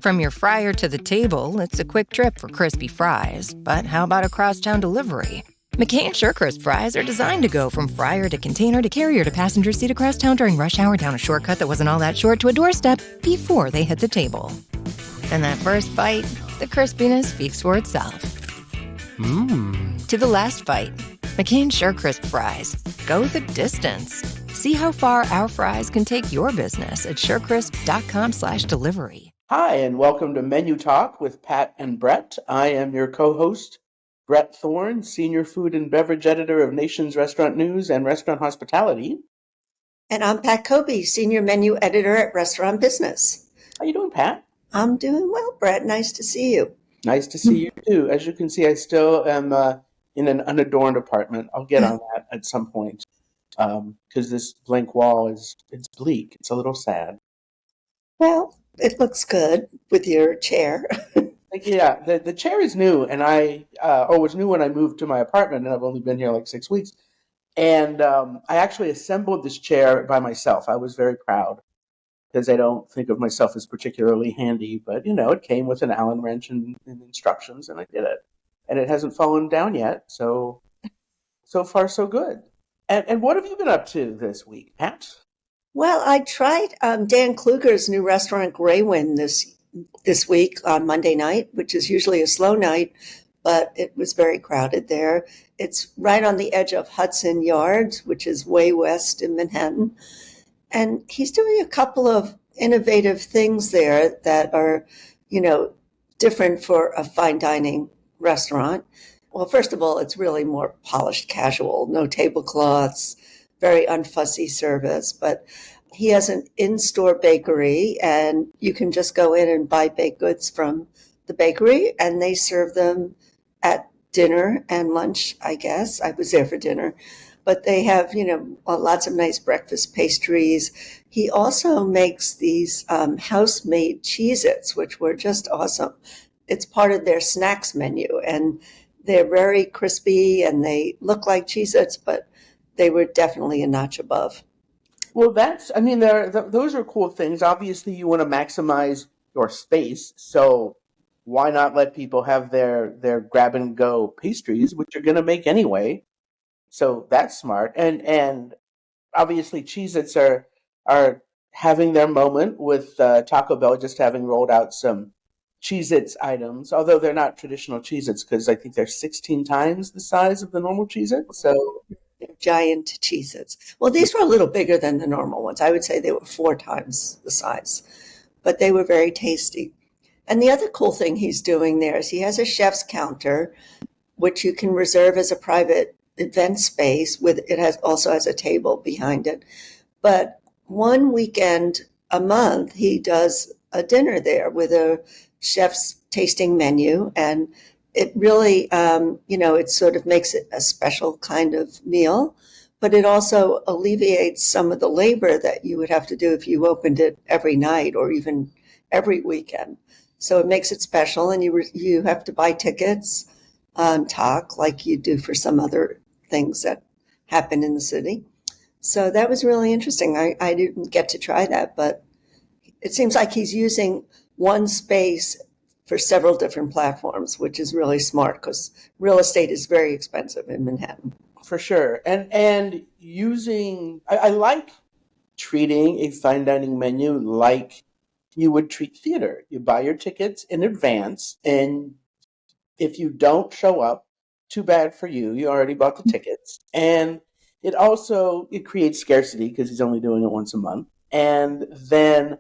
From your fryer to the table, it's a quick trip for crispy fries. But how about a crosstown delivery? McCain SureCrisp fries are designed to go from fryer to container to carrier to passenger seat across town during rush hour down a shortcut that wasn't all that short to a doorstep before they hit the table. And that first bite, the crispiness speaks for itself. To the last bite, McCain SureCrisp fries. Go the distance. See how far our fries can take your business at surecrisp.com/delivery. Hi, and welcome to Menu Talk with Pat and Bret. I am your co-host, Bret Thorn, Senior Food and Beverage Editor of Nation's Restaurant News and Restaurant Hospitality. And I'm Pat Cobe, Senior Menu Editor at Restaurant Business. How you doing, Pat? I'm doing well, Bret. Nice to see you. Nice to see you, too. As you can see, I still am in an unadorned apartment. I'll get on that at some point because this blank wall it's bleak. It's a little sad. Well, it looks good with your chair. Yeah, the chair is new, and it was new when I moved to my apartment, and I've only been here like 6 weeks. And I actually assembled this chair by myself. I was very proud because I don't think of myself as particularly handy, but it came with an Allen wrench and instructions, and I did it. And it hasn't fallen down yet, so far so good. And what have you been up to this week, Pat? Well, I tried Dan Kluger's new restaurant, Greywind, this week on Monday night, which is usually a slow night, but it was very crowded there. It's right on the edge of Hudson Yards, which is way west in Manhattan. And he's doing a couple of innovative things there that are, different for a fine dining restaurant. Well, first of all, it's really more polished casual, no tablecloths, very unfussy service, but he has an in-store bakery, and you can just go in and buy baked goods from the bakery, and they serve them at dinner and lunch, I guess. I was there for dinner. But they have, lots of nice breakfast pastries. He also makes these house-made Cheez-Its, which were just awesome. It's part of their snacks menu, and they're very crispy, and they look like Cheez-Its, but they were definitely a notch above. Well, those are cool things. Obviously, you want to maximize your space, so why not let people have their grab-and-go pastries, which you're going to make anyway? So that's smart. And obviously, Cheez-Its are having their moment with Taco Bell just having rolled out some Cheez-Its items, although they're not traditional Cheez-Its because I think they're 16 times the size of the normal Cheez-It. So giant Cheez-Its. Well, these were a little bigger than the normal ones. I would say they were 4 times the size, but they were very tasty. And the other cool thing he's doing there is he has a chef's counter, which you can reserve as a private event space. Also has a table behind it. But one weekend a month, he does a dinner there with a chef's tasting menu, and it really, it sort of makes it a special kind of meal, but it also alleviates some of the labor that you would have to do if you opened it every night or even every weekend. So it makes it special, and you have to buy tickets on talk like you do for some other things that happen in the city. So that was really interesting. I didn't get to try that, but it seems like he's using one space for several different platforms, which is really smart because real estate is very expensive in Manhattan. For sure. And I like treating a fine dining menu like you would treat theater. You buy your tickets in advance, and if you don't show up, too bad for you. You already bought the tickets. And it creates scarcity because he's only doing it once a month. And then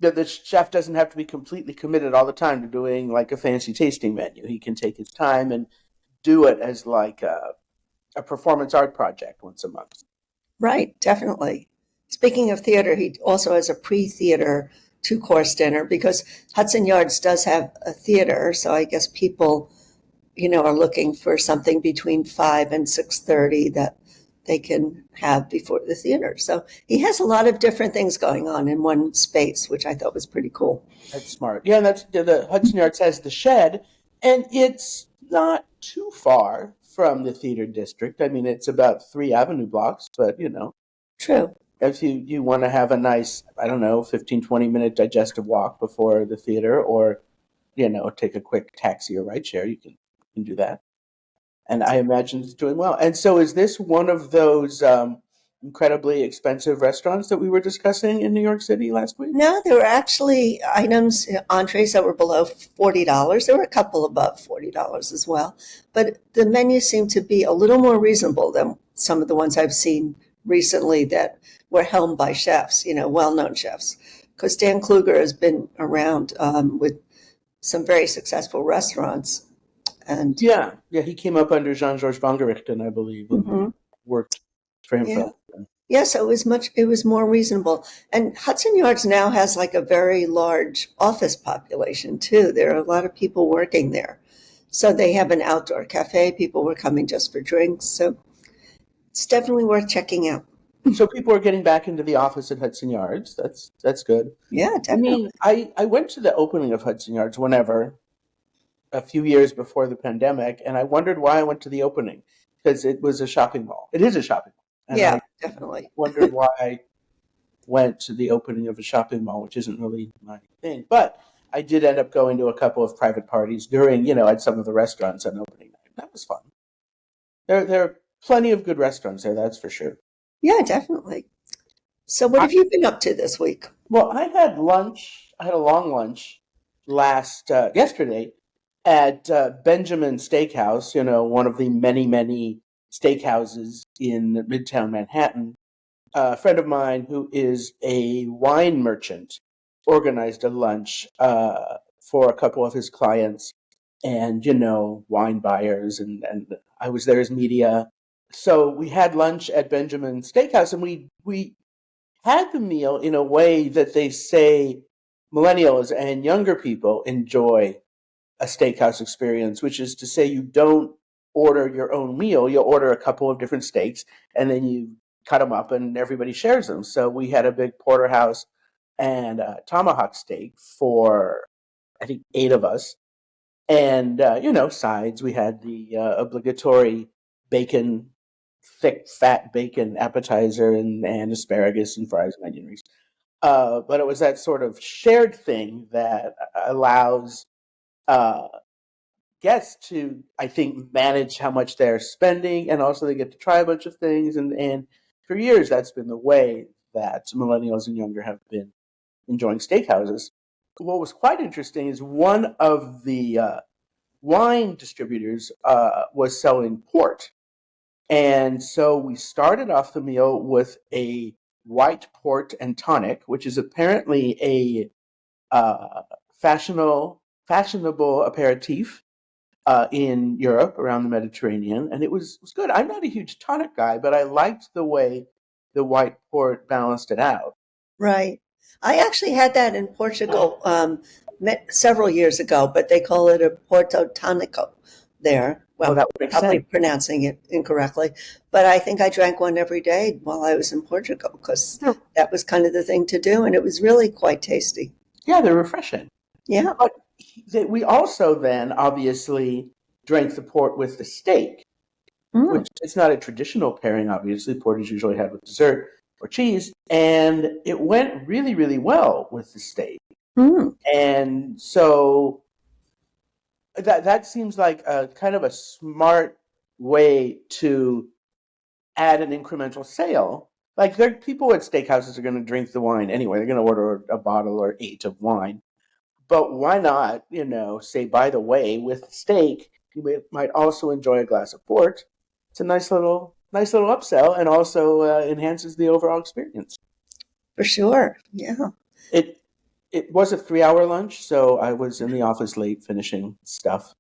the chef doesn't have to be completely committed all the time to doing like a fancy tasting menu. He can take his time and do it as like a performance art project once a month. Right, definitely. Speaking of theater, he also has a pre-theater 2-course dinner because Hudson Yards does have a theater. So I guess people, are looking for something between 5 and 6:30 that they can have before the theater. So he has a lot of different things going on in one space, which I thought was pretty cool. That's smart. Yeah, and that's the Hudson Yards has the Shed, and it's not too far from the theater district. I mean, it's about 3 avenue blocks, but True. if you want to have a nice, I don't know, 15, 20-minute digestive walk before the theater, or, take a quick taxi or ride share, you can do that. And I imagine it's doing well. And so is this one of those incredibly expensive restaurants that we were discussing in New York City last week? No, there were actually entrees that were below $40. There were a couple above $40 as well. But the menu seemed to be a little more reasonable than some of the ones I've seen recently that were helmed by chefs, well-known chefs. Because Dan Kluger has been around with some very successful restaurants. And yeah, he came up under Jean-Georges Vongerichten, I believe, and worked for him for. Yeah, so it was more reasonable. And Hudson Yards now has like a very large office population too. There are a lot of people working there. So they have an outdoor cafe. People were coming just for drinks. So it's definitely worth checking out. So people are getting back into the office at Hudson Yards. That's good. Yeah, definitely. I went to the opening of Hudson Yards a few years before the pandemic, and I wondered why I went to the opening, because it was a shopping mall. It is a shopping mall. And yeah, definitely. Wondered why I went to the opening of a shopping mall, which isn't really my thing. But I did end up going to a couple of private parties during, at some of the restaurants on opening night. That was fun. There are plenty of good restaurants there, that's for sure. Yeah, definitely. So what have you been up to this week? Well, I had lunch. I had a long lunch yesterday at Benjamin Steakhouse, one of the many, many steakhouses in Midtown Manhattan. A friend of mine who is a wine merchant organized a lunch for a couple of his clients and, wine buyers, and I was there as media. So we had lunch at Benjamin Steakhouse, and we had the meal in a way that they say millennials and younger people enjoy a steakhouse experience, which is to say you don't order your own meal. You order a couple of different steaks, and then you cut them up, and everybody shares them. So we had a big porterhouse and a tomahawk steak for, I think, 8 of us. And, sides. We had the obligatory bacon, thick, fat bacon appetizer and asparagus and fries and onion rings. But it was that sort of shared thing that allows guests to, I think, manage how much they're spending, and also they get to try a bunch of things. And for years, that's been the way that millennials and younger have been enjoying steakhouses. What was quite interesting is one of the wine distributors was selling port. And so we started off the meal with a white port and tonic, which is apparently a fashionable aperitif in Europe, around the Mediterranean, and it was good. I'm not a huge tonic guy, but I liked the way the white port balanced it out. Right. I actually had that in Portugal several years ago, but they call it a Porto Tonico there. Well, that would make probably sense. pronouncing it incorrectly. But I think I drank one every day while I was in Portugal, because that was kind of the thing to do, and it was really quite tasty. Yeah, they're refreshing. Yeah. But we also then obviously drank the port with the steak, which is not a traditional pairing, obviously. Port is usually had with dessert or cheese, and it went really, really well with the steak. And so that seems like a kind of a smart way to add an incremental sale. Like, people at steakhouses are going to drink the wine anyway. They're going to order a bottle or 8 of wine. But why not, say, by the way, with the steak, you might also enjoy a glass of port. It's a nice little upsell, and also enhances the overall experience. For sure. Yeah. It was a 3-hour lunch, so I was in the office late finishing stuff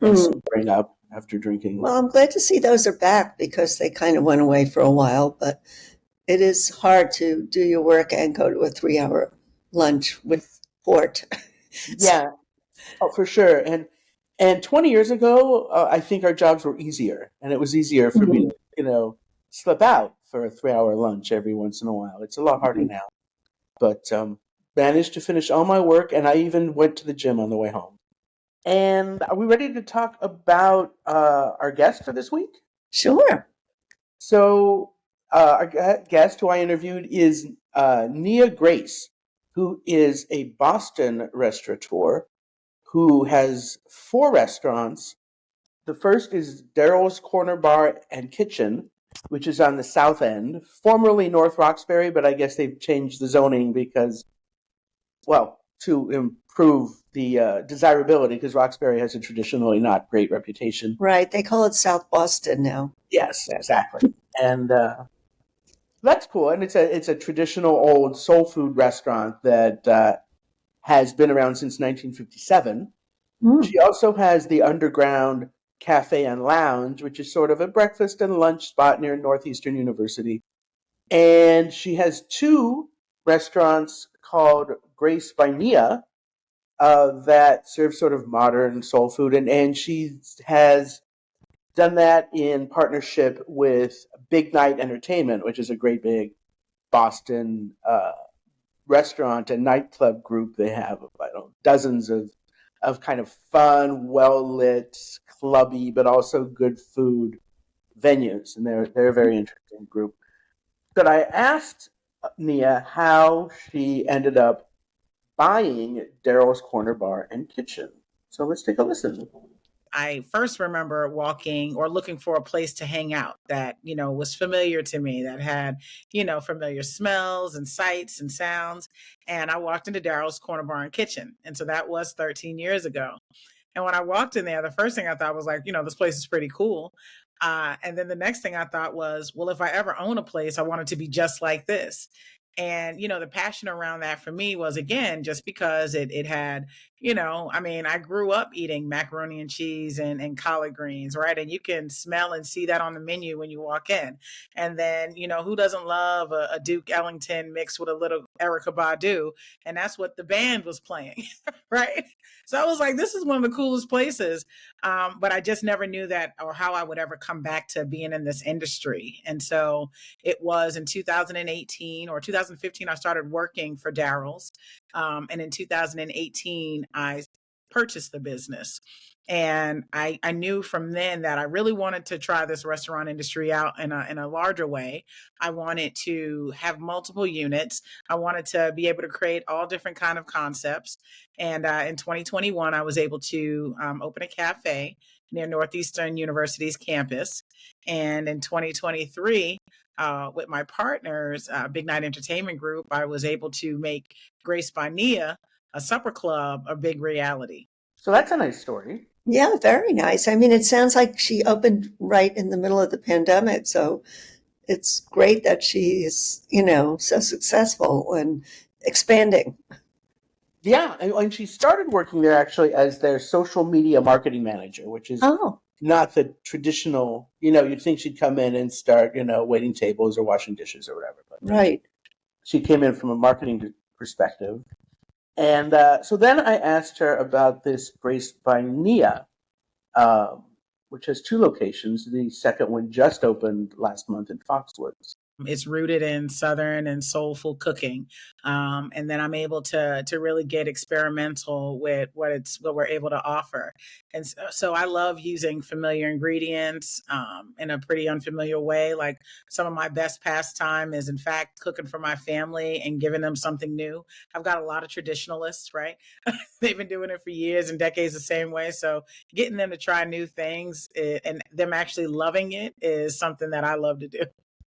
and sobering up after drinking. Well, I'm glad to see those are back, because they kind of went away for a while, but it is hard to do your work and go to a 3-hour lunch with port. Yeah, for sure. And 20 years ago, I think our jobs were easier, and it was easier for me to, slip out for a 3-hour lunch every once in a while. It's a lot harder now, but managed to finish all my work, and I even went to the gym on the way home. And are we ready to talk about our guest for this week? Sure. So Our guest who I interviewed is Nia Grace, who is a Boston restaurateur who has 4 restaurants. The first is Darryl's Corner Bar and Kitchen, which is on the south end, formerly North Roxbury, but I guess they've changed the zoning because, well, to improve the desirability, because Roxbury has a traditionally not great reputation. Right. They call it South Boston now. Yes, exactly. And that's cool. And it's a traditional old soul food restaurant that has been around since 1957. She also has the underground cafe and lounge, which is sort of a breakfast and lunch spot near Northeastern University. And she has 2 restaurants called Grace by Nia that serve sort of modern soul food. And she has done that in partnership with Big Night Entertainment, which is a great big Boston restaurant and nightclub group. They have, I don't know, dozens of kind of fun, well-lit, clubby, but also good food venues. And they're a very interesting group. But I asked Nia how she ended up buying Darryl's Corner Bar and Kitchen. So let's take a listen. I first remember walking or looking for a place to hang out that, was familiar to me, that had, familiar smells and sights and sounds. And I walked into Darryl's Corner Bar and Kitchen. And so that was 13 years ago. And when I walked in there, the first thing I thought was like, this place is pretty cool. And then the next thing I thought was, well, if I ever own a place, I want it to be just like this. And, the passion around that for me was, again, just because it had, I grew up eating macaroni and cheese and collard greens, right? And you can smell and see that on the menu when you walk in. And then, who doesn't love a Duke Ellington mixed with a little Erykah Badu? And that's what the band was playing, right? So I was like, this is one of the coolest places. But I just never knew that or how I would ever come back to being in this industry. And so it was in 2018 or 2015, I started working for Darryl's. And in 2018, I purchased the business. And I knew from then that I really wanted to try this restaurant industry out in a larger way. I wanted to have multiple units. I wanted to be able to create all different kind of concepts. And in 2021, I was able to open a cafe near Northeastern University's campus. And in 2023, with my partners, Big Night Entertainment Group, I was able to make Grace by Nia, a supper club, a big reality. So that's a nice story. Yeah, very nice. I mean, it sounds like she opened right in the middle of the pandemic. So it's great that she is, so successful and expanding. Yeah, and she started working there actually as their social media marketing manager, which is not the traditional, you'd think she'd come in and start, waiting tables or washing dishes or whatever. But right. She came in from a marketing perspective. And so then I asked her about this Grace by Nia, which has 2 locations. The second one just opened last month in Foxwoods. It's rooted in Southern and soulful cooking. And then I'm able to really get experimental with what we're able to offer. And so I love using familiar ingredients in a pretty unfamiliar way. Like some of my best pastime is, in fact, cooking for my family and giving them something new. I've got a lot of traditionalists, right? They've been doing it for years and decades the same way. So getting them to try new things and them actually loving it is something that I love to do.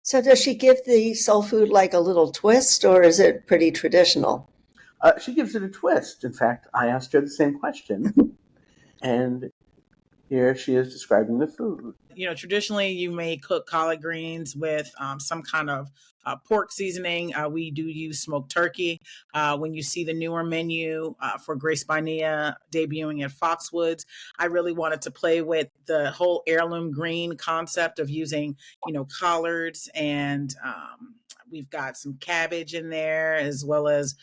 So does she give the soul food like a little twist, or is it pretty traditional? She gives it a twist. In fact, I asked her the same question. And here she is describing the food. Traditionally, you may cook collard greens with some kind of pork seasoning. We do use smoked turkey. When you see the newer menu for Grace by Nia debuting at Foxwoods, I really wanted to play with the whole heirloom green concept of using, collards, and we've got some cabbage in there, as well as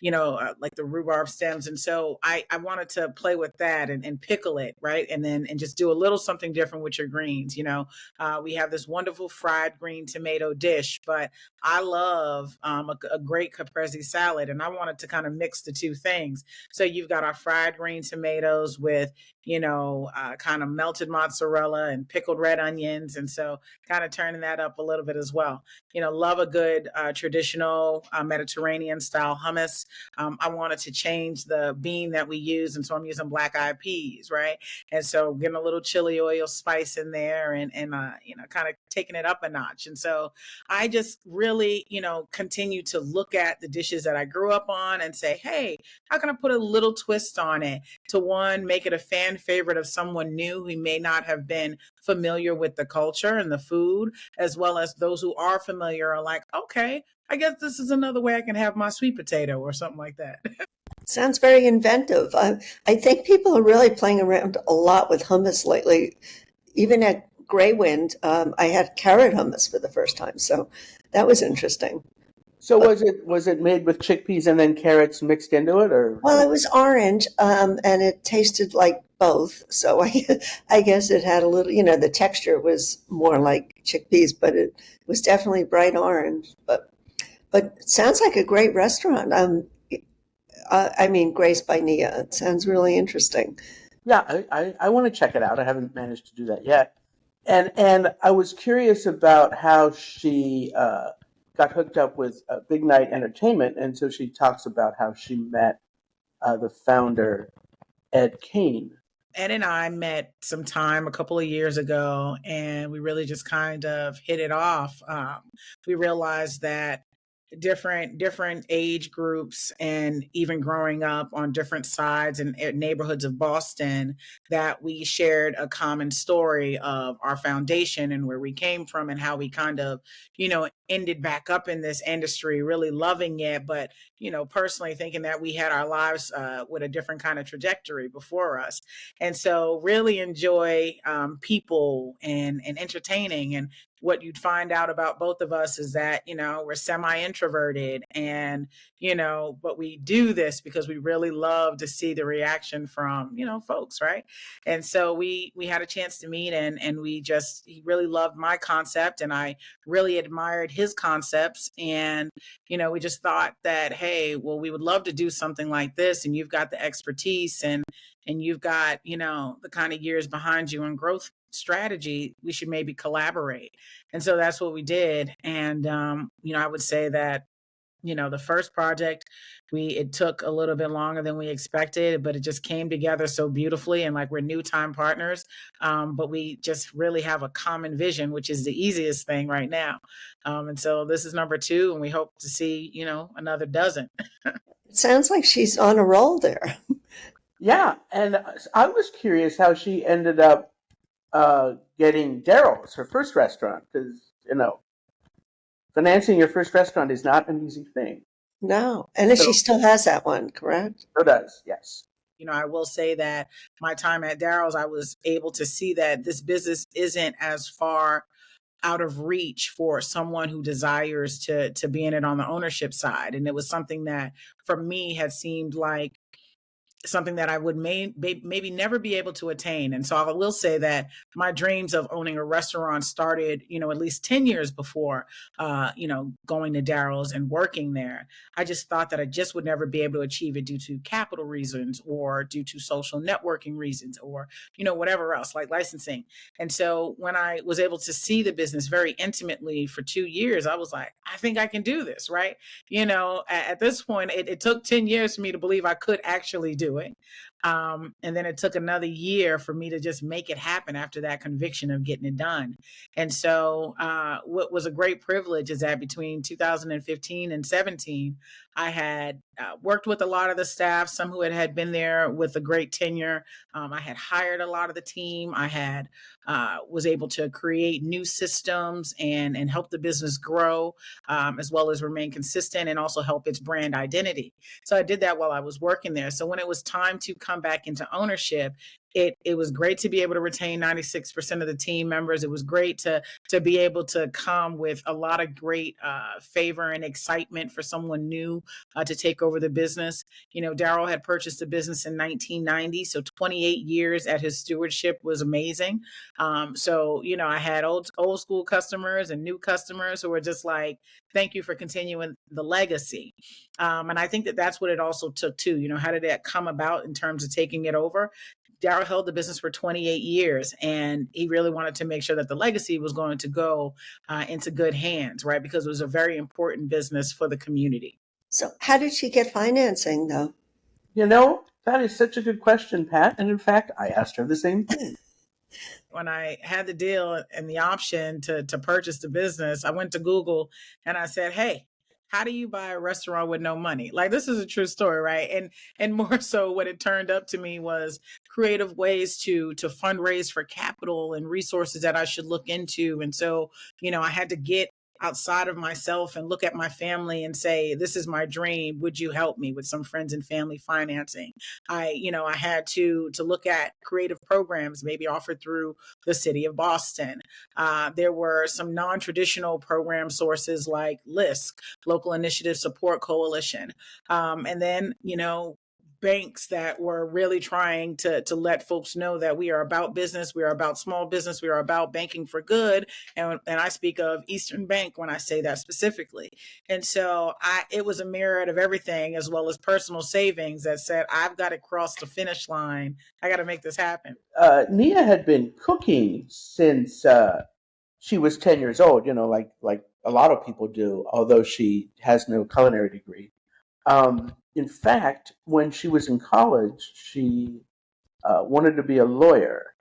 like the rhubarb stems. And so I wanted to play with that and pickle it, right? And just do a little something different with your greens. We have this wonderful fried green tomato dish, but I love a great caprese salad, and I wanted to kind of mix the two things. So you've got our fried green tomatoes with, kind of melted mozzarella and pickled red onions. And so kind of turning that up a little bit as well. Love a good traditional Mediterranean style hummus. I wanted to change the bean that we use. And so I'm using black eyed peas, right? And so getting a little chili oil spice in there and kind of taking it up a notch. And so I just really, continue to look at the dishes that I grew up on and say, hey, how can I put a little twist on it to, one, make it a fan favorite of someone new who may not have been familiar with the culture and the food, as well as those who are familiar are like, okay, I guess this is another way I can have my sweet potato or something like that. Sounds very inventive. I think people are really playing around a lot with hummus lately. Even at Greywind, I had carrot hummus for the first time, so that was interesting. So was it made with chickpeas and then carrots mixed into it, or? Well, it was orange, and it tasted like both. So I guess it had a little, the texture was more like chickpeas, but it was definitely bright orange. But it sounds like a great restaurant. Grace by Nia. It sounds really interesting. Yeah, I want to check it out. I haven't managed to do that yet. And I was curious about how she got hooked up with Big Night Entertainment, and so she talks about how she met the founder, Ed Kane. Ed and I met sometime a couple of years ago, and we really just kind of hit it off. We realized that different age groups, and even growing up on different sides and neighborhoods of Boston, that we shared a common story of our foundation and where we came from and how we kind of, ended back up in this industry, really loving it, but, personally thinking that we had our lives with a different kind of trajectory before us. And so really enjoy people and entertaining. And what you'd find out about both of us is that, we're semi-introverted and, but we do this because we really love to see the reaction from, folks, right? And so we had a chance to meet, and he really loved my concept, and I really admired his concepts. And, we just thought that, hey, well, we would love to do something like this, and you've got the expertise and you've got, the kind of years behind you and growth strategy, we should maybe collaborate. And so that's what we did. And, I would say that, the first project, it took a little bit longer than we expected, but it just came together so beautifully, and like we're new time partners. But we just really have a common vision, which is the easiest thing right now. And so this is number 2, and we hope to see, another dozen. It sounds like she's on a roll there. Yeah. And I was curious how she ended up getting Darryl's, her first restaurant, because, financing your first restaurant is not an easy thing. No. And she still has that one, correct? So does, yes. I will say that my time at Darryl's, I was able to see that this business isn't as far out of reach for someone who desires to be in it on the ownership side. And it was something that for me had seemed like something that I would maybe never be able to attain. And so I will say that my dreams of owning a restaurant started, at least 10 years before, going to Darryl's and working there. I just thought that I just would never be able to achieve it due to capital reasons or due to social networking reasons or, whatever else like licensing. And so when I was able to see the business very intimately for 2 years, I was like, I think I can do this, right? At this point, it took 10 years for me to believe I could actually do it. And then it took another year for me to just make it happen after that conviction of getting it done. And so what was a great privilege is that between 2015 and 17, I had worked with a lot of the staff, some who had been there with a great tenure. I had hired a lot of the team. I had was able to create new systems and help the business grow, as well as remain consistent and also help its brand identity. So I did that while I was working there. So when it was time to come back into ownership, it was great to be able to retain 96% of the team members. It was great to be able to come with a lot of great favor and excitement for someone new to take over the business. Darryl had purchased the business in 1990, so 28 years at his stewardship was amazing. So I had old school customers and new customers who were just like, thank you for continuing the legacy. And I think that that's what it also took too. How did that come about in terms of taking it over? Darryl held the business for 28 years, and he really wanted to make sure that the legacy was going to go into good hands, right? Because it was a very important business for the community. So how did she get financing, though? That is such a good question, Pat. And in fact, I asked her the same thing. When I had the deal and the option to purchase the business, I went to Google and I said, hey, how do you buy a restaurant with no money? Like, this is a true story, right? And more so what it turned up to me was creative ways to fundraise for capital and resources that I should look into. And so, I had to get outside of myself and look at my family and say, this is my dream. Would you help me with some friends and family financing? I had to look at creative programs maybe offered through the city of Boston. There were some non-traditional program sources like LISC, Local Initiative Support Coalition. And then, banks that were really trying to let folks know that we are about business, we are about small business, we are about banking for good. And I speak of Eastern Bank when I say that specifically. And so it was a myriad of everything, as well as personal savings that said, I've got to cross the finish line. I got to make this happen. Nia had been cooking since she was 10 years old, like a lot of people do, although she has no culinary degree. In fact, when she was in college, she wanted to be a lawyer.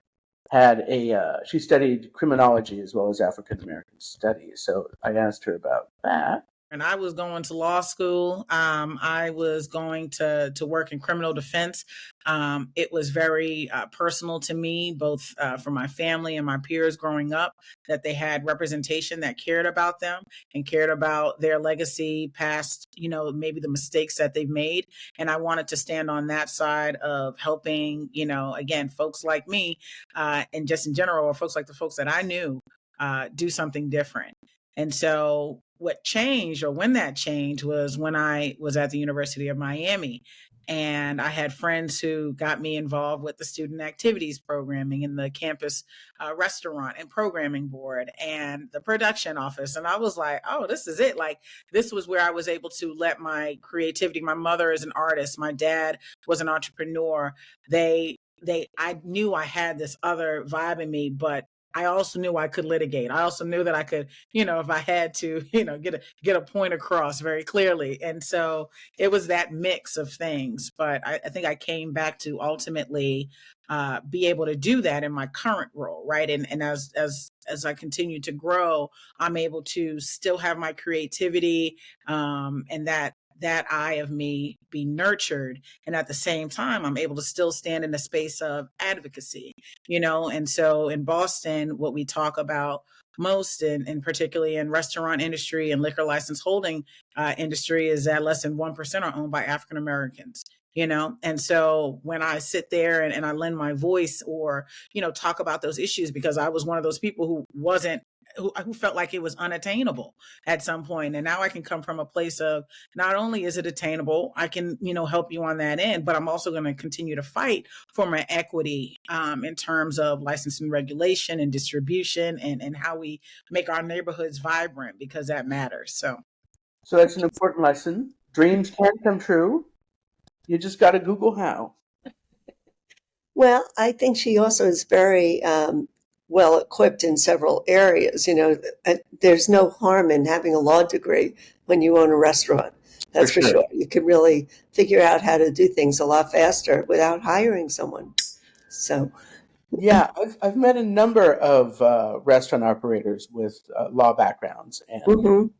She studied criminology as well as African American studies. So I asked her about that. And I was going to law school. I was going to work in criminal defense. It was very personal to me, both for my family and my peers growing up, that they had representation that cared about them and cared about their legacy past, maybe the mistakes that they've made. And I wanted to stand on that side of helping, again, folks like me and just in general, or folks like the folks that I knew do something different. And so what changed, or when that changed, was when I was at the University of Miami. And I had friends who got me involved with the student activities programming in the campus restaurant and programming board and the production office. And I was like, oh, this is it. Like, this was where I was able to let my creativity. My mother is an artist. My dad was an entrepreneur. I knew I had this other vibe in me, but I also knew I could litigate. I also knew that I could, if I had to, get a point across very clearly. And so it was that mix of things. But I think I came back to ultimately be able to do that in my current role, right? And as I continue to grow, I'm able to still have my creativity and that eye of me be nurtured. And at the same time, I'm able to still stand in the space of advocacy, and so in Boston, what we talk about most, and particularly in restaurant industry and liquor license holding industry, is that less than 1% are owned by African Americans. And so when I sit there and I lend my voice or, talk about those issues, because I was one of those people who felt like it was unattainable at some point. And now I can come from a place of, not only is it attainable, I can, help you on that end, but I'm also going to continue to fight for my equity in terms of licensing, regulation and distribution and how we make our neighborhoods vibrant, because that matters. So that's an important lesson. Dreams can come true. You just got to Google how. Well, I think she also is very well equipped in several areas. There's no harm in having a law degree when you own a restaurant. That's for sure. You can really figure out how to do things a lot faster without hiring someone. So, yeah, I've met a number of restaurant operators with law backgrounds, and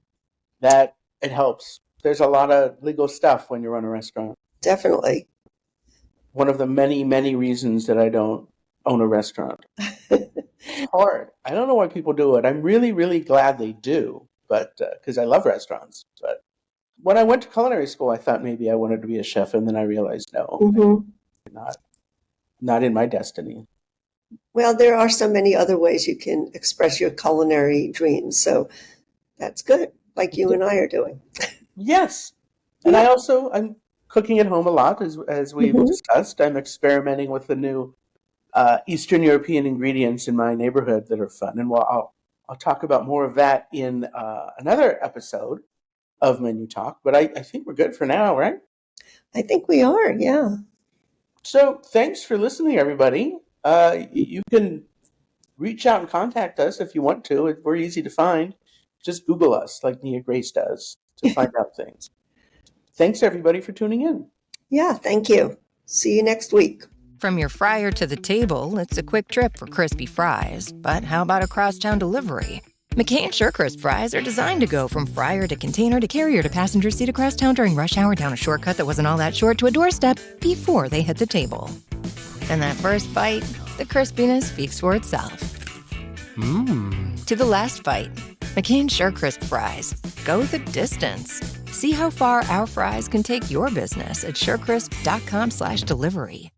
that it helps. There's a lot of legal stuff when you run a restaurant. Definitely. One of the many, many reasons that I don't own a restaurant. It's hard. I don't know why people do it. I'm really, really glad they do, but because I love restaurants. But when I went to culinary school, I thought maybe I wanted to be a chef, and then I realized no, not. not in my destiny. Well, there are so many other ways you can express your culinary dreams. So that's good, like you and I are doing. Yes. And I'm cooking at home a lot, as we've discussed. I'm experimenting with the new Eastern European ingredients in my neighborhood that are fun. And I'll talk about more of that in another episode of Menu Talk. But I think we're good for now, right? I think we are, yeah. So thanks for listening, everybody. You can reach out and contact us if you want to. We're easy to find. Just Google us like Nia Grace does to find out things. Thanks, everybody, for tuning in. Yeah, thank you. See you next week. From your fryer to the table, it's a quick trip for crispy fries. But how about a crosstown delivery? McCain SureCrisp fries are designed to go from fryer to container to carrier to passenger seat across town during rush hour, down a shortcut that wasn't all that short to a doorstep before they hit the table. And that first bite, the crispiness speaks for itself. To the last bite, McCain SureCrisp fries. Go the distance. See how far our fries can take your business at surecrisp.com/delivery.